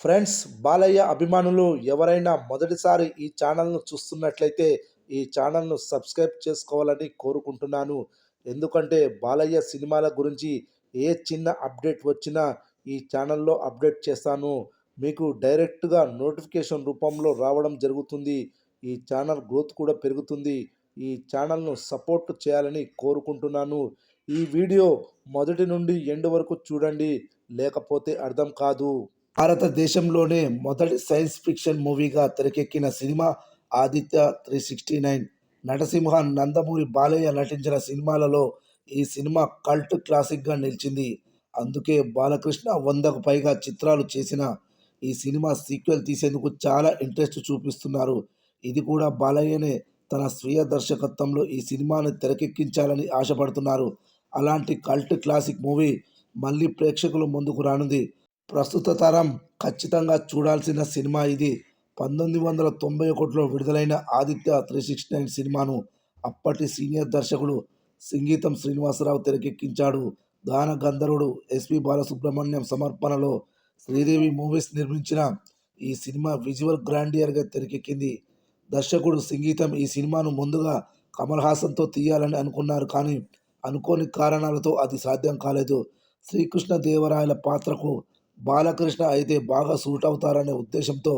Friends, Balayya అభిమానులు ఎవరైనా మొదటిసారి ఈ ఛానల్‌ను చూస్తున్నట్లయితే, ఈ ఛానల్‌ను సబ్స్క్రైబ్ చేసుకోవాలని కోరుకుంటున్నాను. ఎందుకంటే, బాలయ్య సినిమాల గురించి ఏ చిన్న అప్డేట్ వచ్చినా ఈ ఛానల్‌లో అప్డేట్ చేస్తాను. మీకు డైరెక్ట్‌గా నోటిఫికేషన్ రూపంలో రావడం జరుగుతుంది. ఈ ఛానల్ గ్రోత్ కూడా పెరుగుతుంది. ఈ ఛానల్‌ను సపోర్ట్ చేయాలని కోరుకుంటున్నాను. ఈ వీడియో మొదటి నుండి ఎండ్ వరకు చూడండి. లేకపోతే అర్థం కాదు. భారతదేశంలోనే మొదటి సైన్స్ ఫిక్షన్ మూవీగా తెరకెక్కిన సినిమా 'ఆదిత్య 369'. నటసింహ, నందమూరి బాలయ్య నటించిన సినిమాలలో ఈ సినిమా కల్ట్ క్లాసిక్గా నిలిచింది. అందుకే బాలకృష్ణ 100కు పైగా చిత్రాలు చేసిన ఈ సినిమా సీక్వెల్ తీసేందుకు చాలా ఇంట్రెస్ట్ చూపిస్తున్నారు. ఇది కూడా బాలయ్యనే తన స్వీయ దర్శకత్వంలో ఈ సినిమాను తెరకెక్కించాలని ఆశపడుతున్నారు. అలాంటి కల్ట్ క్లాసిక్ మూవీ మళ్ళీ ప్రేక్షకుల ముందుకు రానుంది. ప్రస్తుత తరం ఖచ్చితంగా చూడాల్సిన సినిమా ఇది. 1991లో విడుదలైన 'ఆదిత్య 369' సినిమాను అప్పటి సీనియర్ దర్శకుడు సింగీతం శ్రీనివాసరావు తెరకెక్కించాడు. గాన గంధర్వుడు ఎస్పి బాలసుబ్రహ్మణ్యం సమర్పణలో శ్రీదేవి మూవీస్ నిర్మించిన ఈ సినిమా విజువల్ గ్రాండియర్గా తెరకెక్కింది. దర్శకుడు సింగీతం ఈ సినిమాను ముందుగా కమల్ హాసన్తో తీయాలని అనుకున్నారు. కానీ అనుకోని కారణాలతో అది సాధ్యం కాలేదు. శ్రీకృష్ణదేవరాయల పాత్రకు బాలకృష్ణ అయితే బాగా సూట్ అవుతారనే ఉద్దేశంతో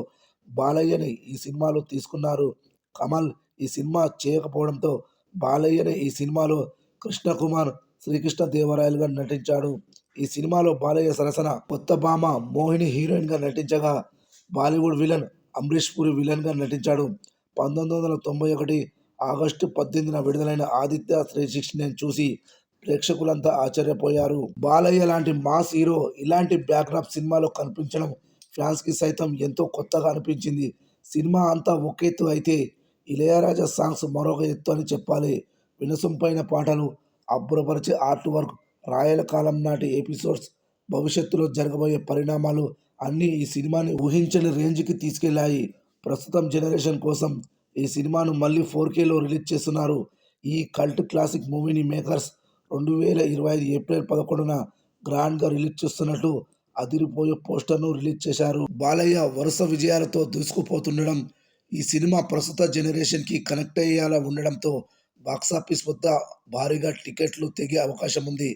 బాలయ్యని ఈ సినిమాలో తీసుకున్నారు. కమల్ ఈ సినిమా చేయకపోవడంతో బాలయ్యనే ఈ సినిమాలో కృష్ణకుమార్ శ్రీకృష్ణదేవరాయలుగా నటించాడు. ఈ సినిమాలో బాలయ్య సరసన కొత్త భామ మోహిని హీరోయిన్గా నటించగా, బాలీవుడ్ విలన్ అమరీష్ పురి విలన్గా నటించాడు. 1991 ఆగస్టు 18న విడుదలైన 'ఆదిత్య 369' చూసి ప్రేక్షకులంతా ఆశ్చర్యపోయారు. బాలయ్య లాంటి మాస్ హీరో ఇలాంటి బ్యాక్డ్రాప్ సినిమాలో కనిపించడం ఫ్యాన్స్కి సైతం ఎంతో కొత్తగా అనిపించింది. సినిమా అంతా ఒక ఎత్తు అయితే ఇళయరాజా సాంగ్స్ మరొక ఎత్తు అని చెప్పాలి. వినసొంపైన పాటలు, అబ్బురపరిచే ఆర్ట్ వర్క్, రాయల కాలం నాటి ఎపిసోడ్స్, భవిష్యత్తులో జరగబోయే పరిణామాలు అన్నీ ఈ సినిమాని ఊహించని రేంజ్కి తీసుకెళ్లాయి. ప్రస్తుతం జనరేషన్ కోసం ఈ సినిమాను మళ్ళీ 4Kలో రిలీజ్ చేస్తున్నారు. ఈ కల్ట్ క్లాసిక్ మూవీని మేకర్స్ 2025 ఏప్రిల్ 11న గ్రాండ్గా రిలీజ్ చేస్తున్నట్టు అదిరిపోయే పోస్టర్ను రిలీజ్ చేశారు. బాలయ్య వరుస విజయాలతో దూసుకుపోతుండడం, ఈ సినిమా ప్రస్తుత జనరేషన్కి కనెక్ట్ అయ్యేలా ఉండడంతో బాక్సాఫీస్ వద్ద భారీగా టికెట్లు తెగే అవకాశం ఉంది.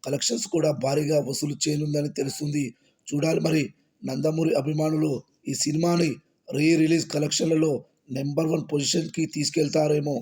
కలెక్షన్స్ కూడా భారీగా వసూలు చేయనుందని తెలుస్తుంది. చూడాలి మరి. నందమూరి అభిమానులు ఈ సినిమాని రీ రిలీజ్ కలెక్షన్లలో నెంబర్ 1 పొజిషన్కి తీసుకెళ్తారేమో.